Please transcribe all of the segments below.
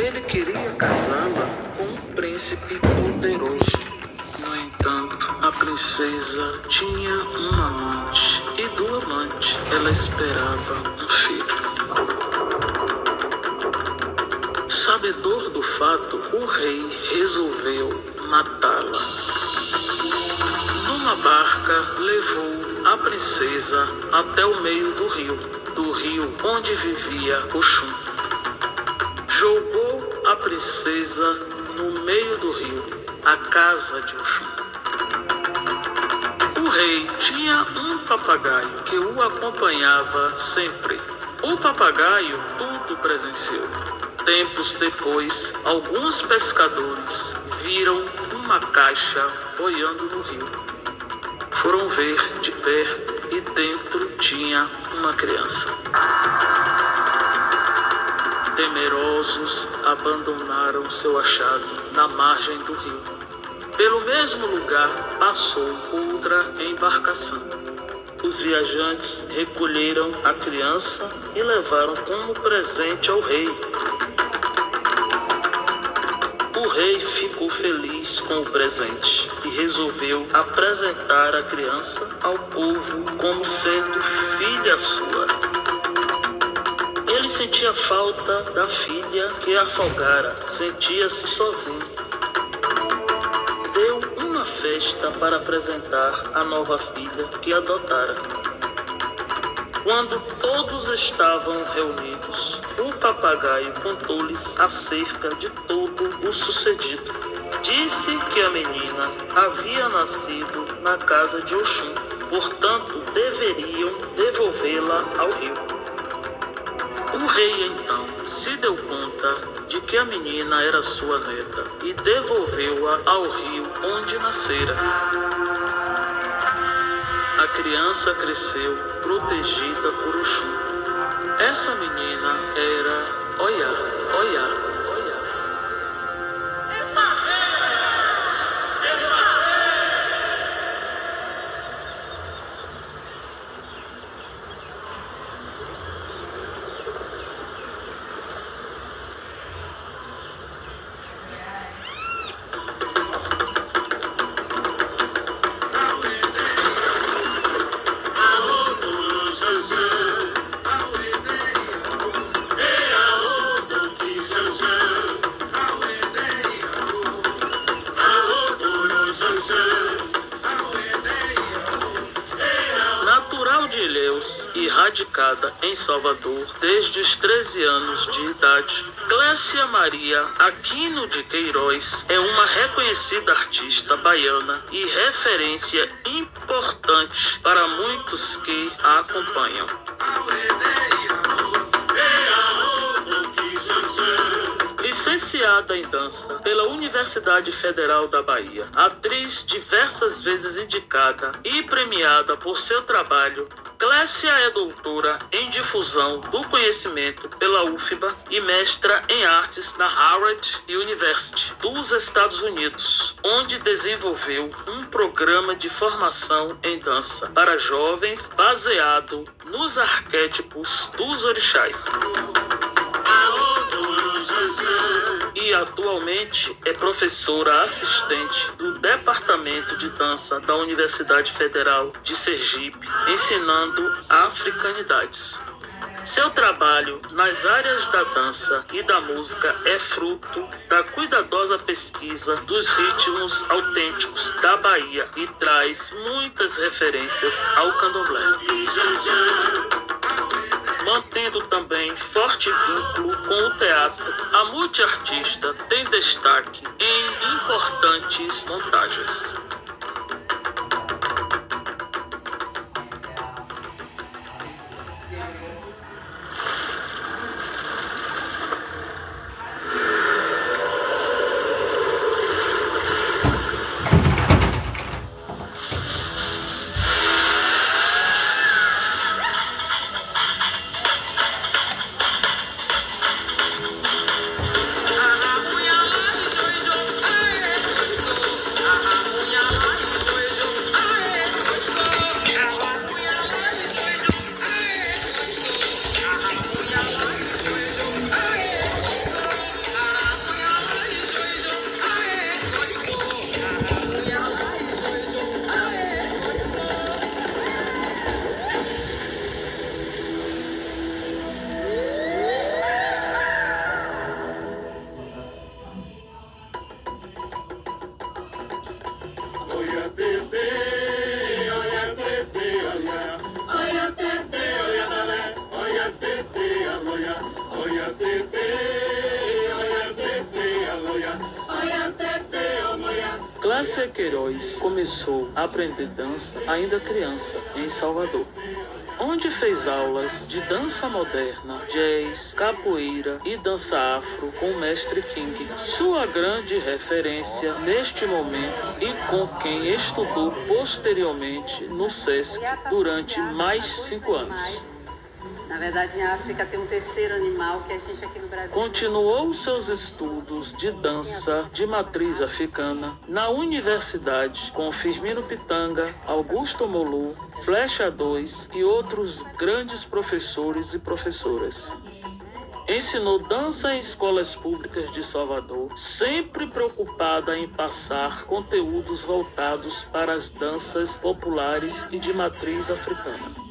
Ele queria casá-la com um príncipe poderoso. No entanto, a princesa tinha um amante, e do amante ela esperava um filho. Sabedor do fato, o rei resolveu matá-la. Numa barca, levou a princesa até o meio do rio onde vivia Oxum. Jogou a princesa no meio do rio, a casa de Oxum. O rei tinha um papagaio que o acompanhava sempre. O papagaio tudo presenciou. Tempos depois, alguns pescadores viram uma caixa boiando no rio. Foram ver de perto e dentro tinha uma criança. Temerosos, abandonaram seu achado na margem do rio. Pelo mesmo lugar passou outra embarcação. Os viajantes recolheram a criança e levaram como presente ao rei. O rei ficou feliz com o presente e resolveu apresentar a criança ao povo como sendo filha sua. Ele sentia falta da filha que afogara, sentia-se sozinho. Deu uma festa para apresentar a nova filha que adotara. Quando todos estavam reunidos, o papagaio contou-lhes acerca de todo o sucedido. Disse que a menina havia nascido na casa de Oxum, portanto deveriam devolvê-la ao rio. O rei então se deu conta de que a menina era sua neta e devolveu-a ao rio onde nascera. A criança cresceu protegida por Oxum. Essa menina era Oiá, Oiá. E radicada em Salvador desde os 13 anos de idade, Clécia Maria Aquino de Queiroz é uma reconhecida artista baiana e referência importante para muitos que a acompanham. Licenciada em dança pela Universidade Federal da Bahia, atriz diversas vezes indicada e premiada por seu trabalho, Clécia é doutora em difusão do conhecimento pela UFBA e mestra em artes na Howard University dos Estados Unidos, onde desenvolveu um programa de formação em dança para jovens baseado nos arquétipos dos orixás. E atualmente é professora assistente do Departamento de Dança da Universidade Federal de Sergipe, ensinando africanidades. Seu trabalho nas áreas da dança e da música é fruto da cuidadosa pesquisa dos ritmos autênticos da Bahia e traz muitas referências ao candomblé. Mantendo também forte vínculo com o teatro, a multiartista tem destaque em importantes montagens. Lúcia Queiroz começou a aprender dança ainda criança, em Salvador, onde fez aulas de dança moderna, jazz, capoeira e dança afro com o mestre King, sua grande referência neste momento e com quem estudou posteriormente no SESC durante mais 5 anos. Na verdade, em África tem um terceiro animal que a gente aqui no Brasil... Continuou seus estudos de dança de matriz africana na universidade com Firmino Pitanga, Augusto Molu, Flecha 2 e outros grandes professores e professoras. Ensinou dança em escolas públicas de Salvador, sempre preocupada em passar conteúdos voltados para as danças populares e de matriz africana.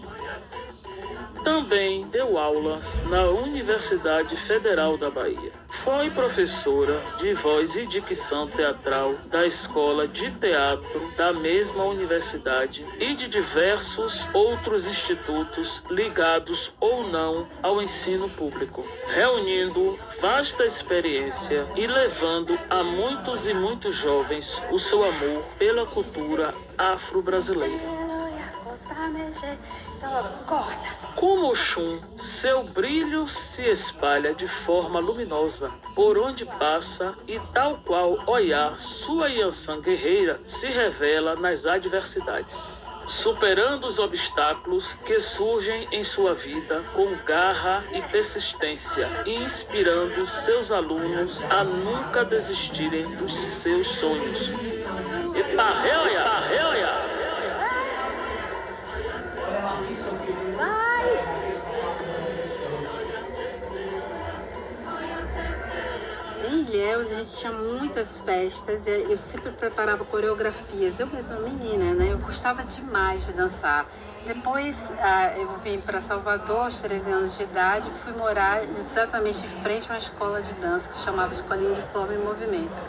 Também deu aulas na Universidade Federal da Bahia. Foi professora de voz e dicção teatral da Escola de Teatro da mesma universidade e de diversos outros institutos ligados ou não ao ensino público, reunindo vasta experiência e levando a muitos e muitos jovens o seu amor pela cultura afro-brasileira. Como Oxum, seu brilho se espalha de forma luminosa por onde passa e tal qual Oiá, sua Yansan guerreira, se revela nas adversidades, superando os obstáculos que surgem em sua vida com garra e persistência e inspirando seus alunos a nunca desistirem dos seus sonhos. Em Ilhéus, a gente tinha muitas festas e eu sempre preparava coreografias. Eu mesma menina, né? Eu gostava demais de dançar. Depois eu vim para Salvador aos 13 anos de idade e fui morar exatamente em frente a uma escola de dança que se chamava Escolinha de Forma e Movimento.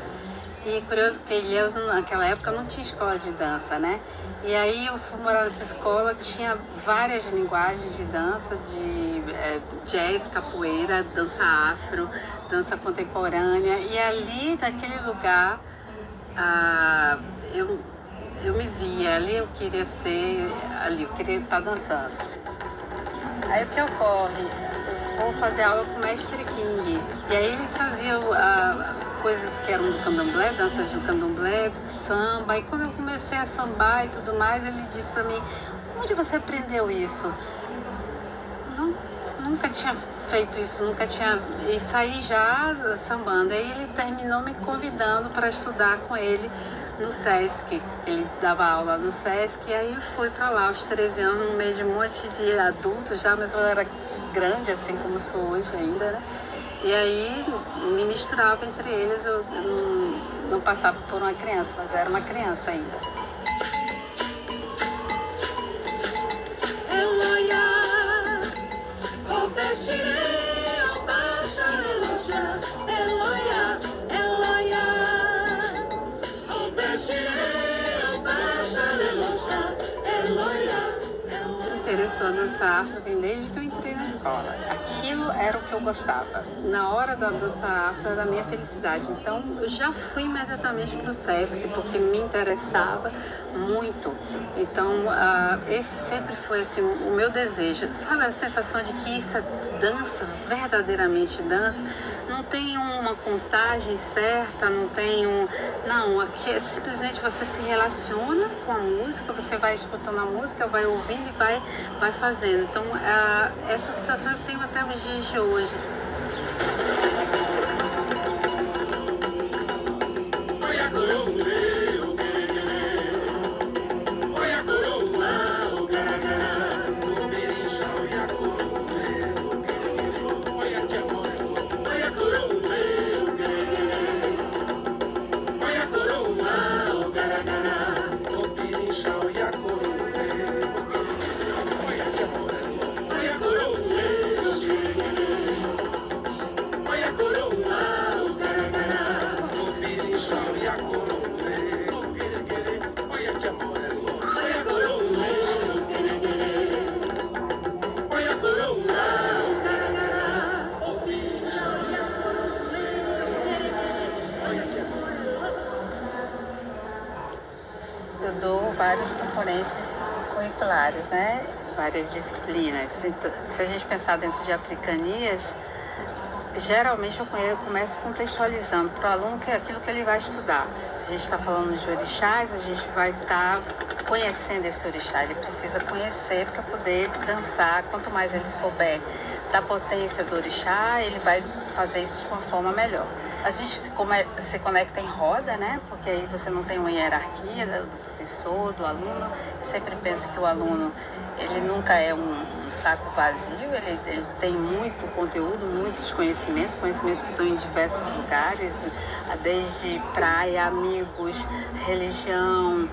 E curioso que Ilhéus, naquela época, não tinha escola de dança, né? E aí eu fui morar nessa escola, tinha várias linguagens de dança, de jazz, capoeira, dança afro, dança contemporânea. E ali, naquele lugar, eu me via, ali eu queria ser, ali eu queria estar dançando. Aí o que ocorre? Eu vou fazer aula com o mestre King. E aí ele trazia coisas que eram do candomblé, danças do candomblé, samba. E quando eu comecei a sambar e tudo mais, ele disse pra mim: onde você aprendeu isso? Nunca tinha feito isso, nunca tinha... E saí já sambando. Aí ele terminou me convidando para estudar com ele no SESC. Ele dava aula no SESC e aí eu fui para lá aos 13 anos, no meio de um monte de adultos já, mas eu era grande assim como sou hoje ainda, né? E aí me misturava entre eles, eu não passava por uma criança, mas era uma criança ainda. O interesse pela dança afro vem desde que eu entrei na escola. Aquilo era o que eu gostava. Na hora da dança afro era a minha felicidade. Então eu já fui imediatamente para o SESC porque me interessava muito. Então esse sempre foi assim, o meu desejo. Sabe a sensação de que isso é dança, verdadeiramente dança? Não tem uma contagem certa, não tem Não, aqui é simplesmente você se relaciona com a música, você vai escutando a música, vai ouvindo e vai fazendo. Então, essa sensação eu tenho até os dias de hoje. vários componentes curriculares, né? Várias disciplinas. Então, se a gente pensar dentro de africanias, geralmente eu começo contextualizando para o aluno aquilo que ele vai estudar. Se a gente está falando de orixás, a gente vai estar conhecendo esse orixá. Ele precisa conhecer para poder dançar. Quanto mais ele souber da potência do orixá, ele vai fazer isso de uma forma melhor. A gente se conecta em roda, né? Porque aí você não tem uma hierarquia do professor, do aluno. Sempre penso que o aluno, ele nunca é um saco vazio, ele tem muito conteúdo, muitos conhecimentos que estão em diversos lugares, desde praia, amigos, religião,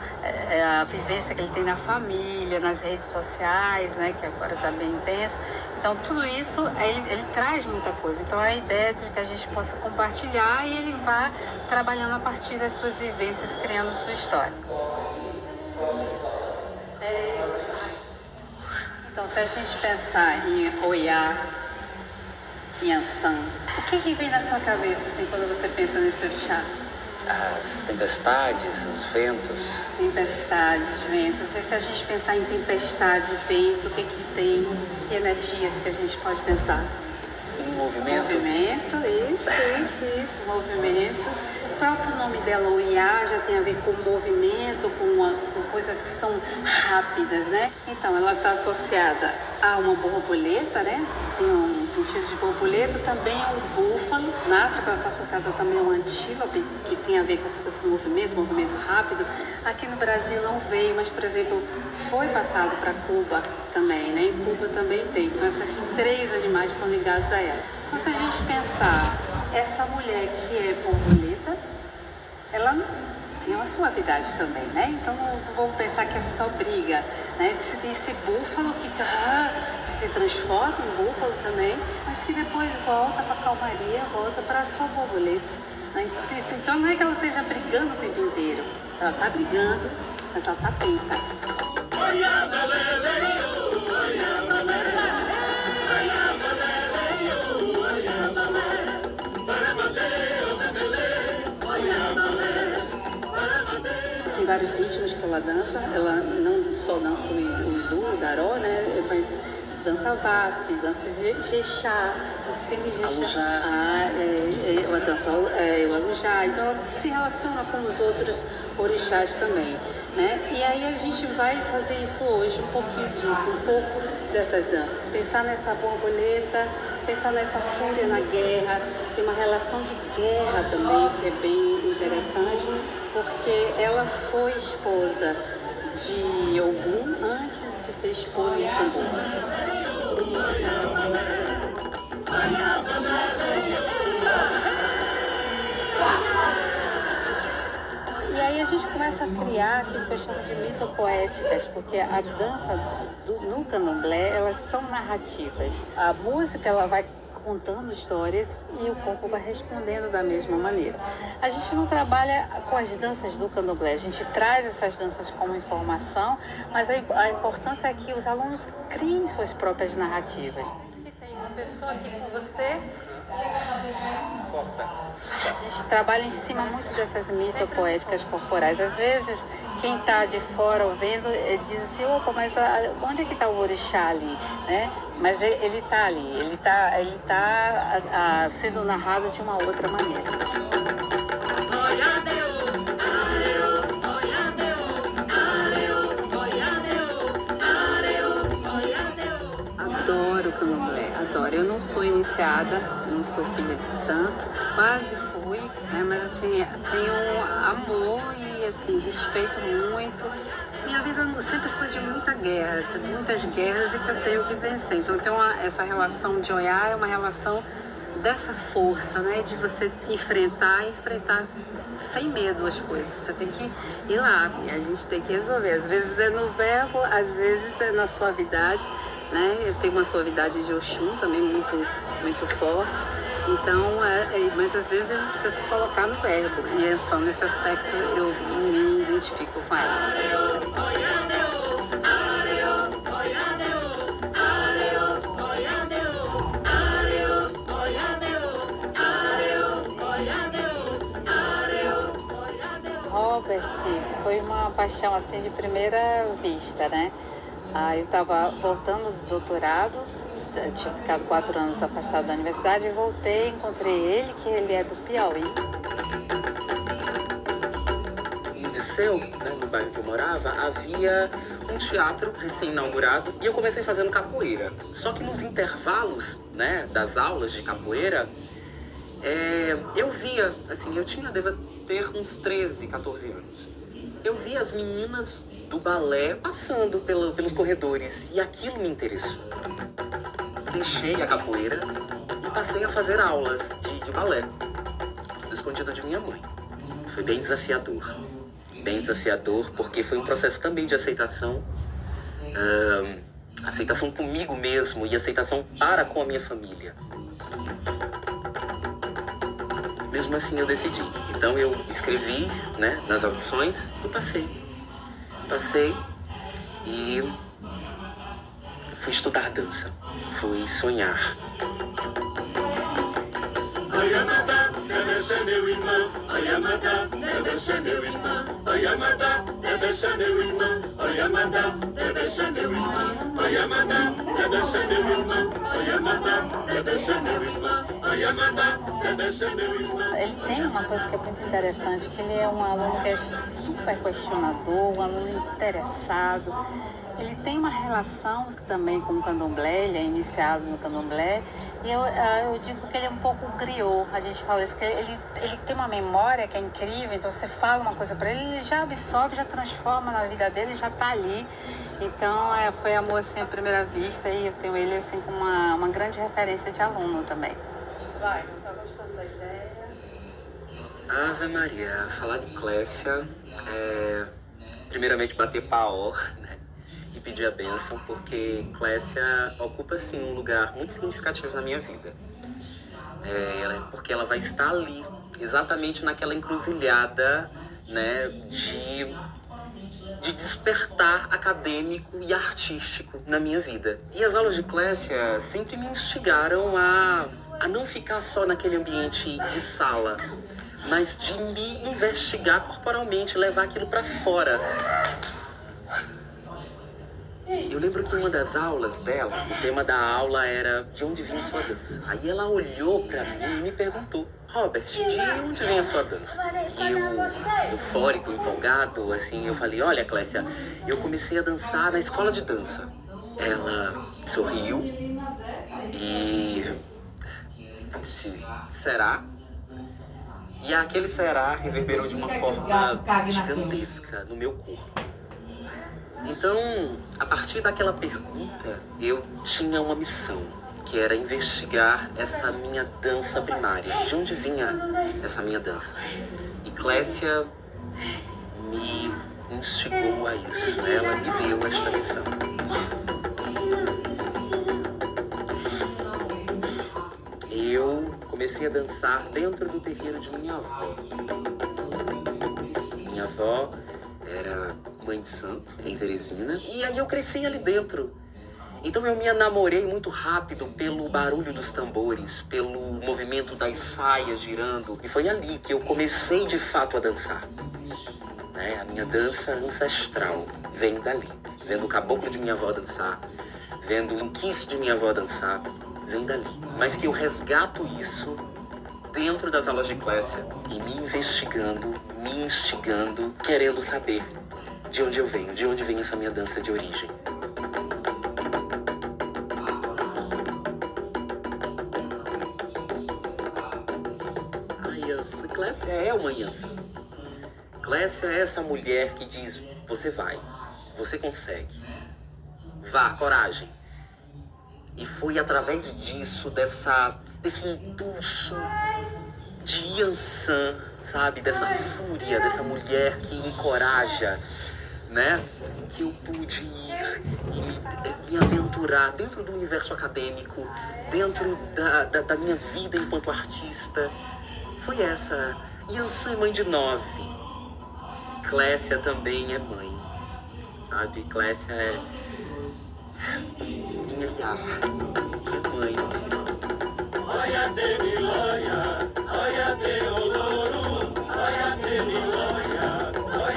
a vivência que ele tem na família, nas redes sociais, né? Que agora está bem intenso. Então, tudo isso, ele traz muita coisa. Então, a ideia é de que a gente possa compartilhar e ele vá trabalhando a partir das suas vivências, criando sua história. Então, se a gente pensar em Oiá, Yansan, o que vem na sua cabeça assim, quando você pensa nesse orixá? As tempestades, os ventos. Tempestades, ventos. E se a gente pensar em tempestade, vento, o que tem? Que energias que a gente pode pensar? Em movimento. Movimento, isso, movimento. O próprio nome dela, Oiá, já tem a ver com movimento, com coisas que são rápidas, né? Então, ela está associada a uma borboleta, né? Se tem um sentido de borboleta, também é um búfalo. Na África, ela está associada também a um antílope, que tem a ver com essa coisa do movimento rápido. Aqui no Brasil não veio, mas, por exemplo, foi passado para Cuba também, né? Em Cuba também tem. Então, esses três animais estão ligados a ela. Então, se a gente pensar, essa mulher que é borboleta, ela tem uma suavidade também, né? Então, não vamos pensar que é só briga, né? Você tem esse búfalo que se transforma em búfalo também, mas que depois volta para a calmaria, volta para a sua borboleta, né? Então, não é que ela esteja brigando o tempo inteiro. Ela está brigando, mas ela está atenta. Tem vários ritmos que ela dança. Ela não só dança o Ilu, o Daró, né? Mas dança Vassi, dança Jexá, tem Jexá. Ela dança o Alujá. Então ela se relaciona com os outros orixás também, né? E aí a gente vai fazer isso hoje, um pouquinho disso, um pouco dessas danças. Pensar nessa borboleta, pensar nessa fúria na guerra. Tem uma relação de guerra também que é bem interessante, porque ela foi esposa de Ogum antes de ser esposa de Xangô. E aí a gente começa a criar aquilo que eu chamo de mitopoéticas, porque a dança no candomblé, elas são narrativas. A música, ela vai contando histórias e o corpo vai respondendo da mesma maneira. A gente não trabalha com as danças do candomblé, a gente traz essas danças como informação, mas a importância é que os alunos criem suas próprias narrativas. Que tem uma pessoa aqui com você. A gente trabalha em cima muito dessas mitopoéticas corporais. Às vezes, quem está de fora ouvindo diz assim, opa, mas onde é que está o orixá ali? Né? Mas ele está ali, ele tá sendo narrado de uma outra maneira. Adoro o candomblé, adoro. Eu não sou iniciada, não sou filha de santo, quase fui, né? Mas assim, tenho amor e assim, respeito muito. Minha vida sempre foi de muitas guerras e que eu tenho que vencer. Então, essa relação de Oiá é uma relação dessa força, né? De você enfrentar sem medo as coisas. Você tem que ir lá e a gente tem que resolver. Às vezes é no verbo, às vezes é na suavidade, né? Eu tenho uma suavidade de Oxum também muito, muito forte. Então, mas às vezes a gente precisa se colocar no verbo. E só nesse aspecto eu me identifico com ela. Robert foi uma paixão assim de primeira vista, né? Eu estava voltando do doutorado, tinha ficado 4 anos afastado da universidade, e voltei, encontrei ele, que ele é do Piauí. Em Disseu, né, no bairro que eu morava, havia um teatro recém-inaugurado e eu comecei fazendo capoeira. Só que nos intervalos, né, das aulas de capoeira, eu via, assim, devo ter uns 13, 14 anos. Eu via as meninas do balé passando pelos corredores e aquilo me interessou. Deixei a capoeira e passei a fazer aulas de balé, escondido de minha mãe. Foi bem desafiador. Bem desafiador porque foi um processo também de aceitação. Aceitação comigo mesmo e aceitação para com a minha família. Mesmo assim eu decidi. Então eu escrevi, né, nas audições e passei e fui estudar dança, fui sonhar. Ayamada, deve ser meu irmão. Ayamada, deve ser meu irmão. Ayamada, deve ser meu irmão. Ayamada, deve ser meu irmão. Ayamada, deve ser meu irmão. Ayamada, deve ser meu irmão. Ayamada, deve ser meu irmão. Ele tem uma coisa que é muito interessante, que ele é um aluno que é super questionador, um aluno interessado. Ele tem uma relação também com o candomblé, ele é iniciado no candomblé, e eu digo que ele é um pouco griot. A gente fala isso, que ele tem uma memória que é incrível, então você fala uma coisa para ele, ele já absorve, já transforma na vida dele, já tá ali. Então foi amor assim à primeira vista, e eu tenho ele assim como uma grande referência de aluno também. Vai, não tá gostando da ideia? Ave Maria, falar de Clécia primeiramente bater paó, né? E pedir a bênção, porque Clécia ocupa, sim, um lugar muito significativo na minha vida. Porque ela vai estar ali, exatamente naquela encruzilhada, né, de despertar acadêmico e artístico na minha vida. E as aulas de Clécia sempre me instigaram a não ficar só naquele ambiente de sala, mas de me investigar corporalmente, levar aquilo para fora. Eu lembro que uma das aulas dela, o tema da aula era de onde vinha a sua dança. Aí ela olhou pra mim e me perguntou: Robert, de onde vem a sua dança? E eu, eufórico, empolgado, assim, eu falei: olha, Clécia, eu comecei a dançar na escola de dança. Ela sorriu e disse: será? E aquele será reverberou de uma forma gigantesca no meu corpo. Então, a partir daquela pergunta, eu tinha uma missão, que era investigar essa minha dança primária. De onde vinha essa minha dança? E Clécia me instigou a isso, né? Ela me deu esta missão. Eu comecei a dançar dentro do terreiro de minha avó. Minha avó era mãe de santo, em Teresina, e aí eu cresci ali dentro. Então eu me enamorei muito rápido pelo barulho dos tambores, pelo movimento das saias girando, e foi ali que eu comecei de fato a dançar. A minha dança ancestral vem dali, vendo o caboclo de minha avó dançar, vendo o inquice de minha avó dançar, vem dali. Mas que eu resgato isso dentro das aulas de Clécia e me investigando, me instigando, querendo saber de onde eu venho, de onde vem essa minha dança de origem. A Yansa, Clécia é uma Yansa. Clécia é essa mulher que diz: você vai, você consegue, vá, coragem. E foi através disso, desse impulso de Yansan, sabe? Dessa fúria, dessa mulher que encoraja, né? Que eu pude ir e me aventurar dentro do universo acadêmico, dentro da minha vida enquanto artista. Foi essa. Yansan é mãe de 9. Clécia também é mãe, sabe? Clécia é minha Yá, minha mãe. Olha de Miloia, olha de Olorum, olha de Miloia, olha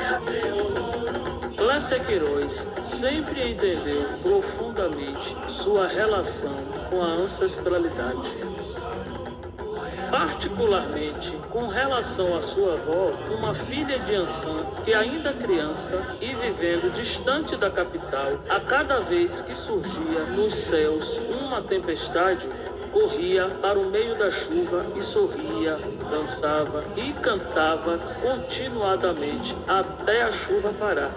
Clécia Queiroz sempre entendeu profundamente sua relação com a ancestralidade. Particularmente com relação à sua avó, uma filha de Ançã que ainda criança e vivendo distante da capital, a cada vez que surgia nos céus uma tempestade, corria para o meio da chuva e sorria, dançava e cantava continuadamente até a chuva parar.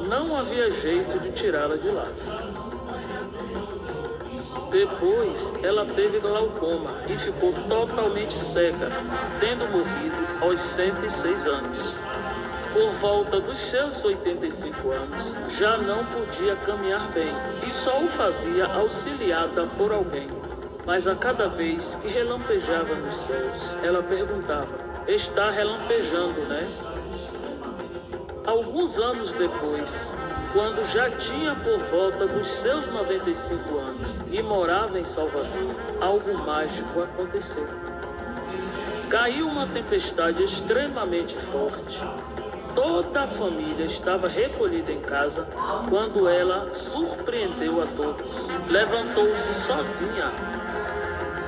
Não havia jeito de tirá-la de lá. Depois, ela teve glaucoma e ficou totalmente cega, tendo morrido aos 106 anos. Por volta dos seus 85 anos, já não podia caminhar bem e só o fazia auxiliada por alguém. Mas a cada vez que relampejava nos céus, ela perguntava: "Está relampejando, né?" Alguns anos depois, quando já tinha por volta dos seus 95 anos e morava em Salvador, algo mágico aconteceu. Caiu uma tempestade extremamente forte. Toda a família estava recolhida em casa quando ela surpreendeu a todos. Levantou-se sozinha,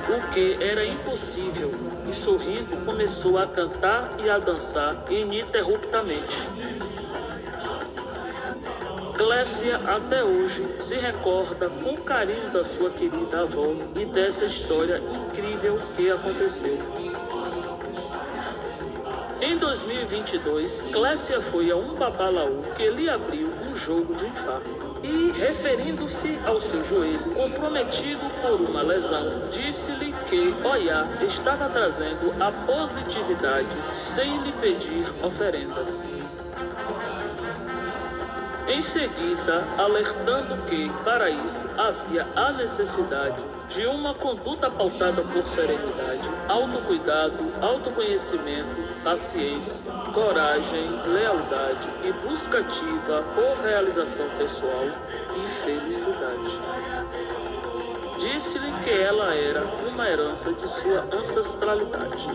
o que era impossível, e sorrindo começou a cantar e a dançar ininterruptamente. Clécia até hoje se recorda com carinho da sua querida avó e dessa história incrível que aconteceu. Em 2022, Clécia foi a um babalaú que lhe abriu um jogo de infarto e, referindo-se ao seu joelho comprometido por uma lesão, disse-lhe que Oiá estava trazendo a positividade sem lhe pedir oferendas. Em seguida, alertando que, para isso, havia a necessidade de uma conduta pautada por serenidade, autocuidado, autoconhecimento, paciência, coragem, lealdade e busca ativa por realização pessoal e felicidade. Disse-lhe que ela era uma herança de sua ancestralidade.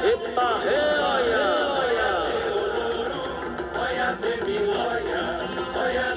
Epa, oia, oia! Oia, baby, oia, oia.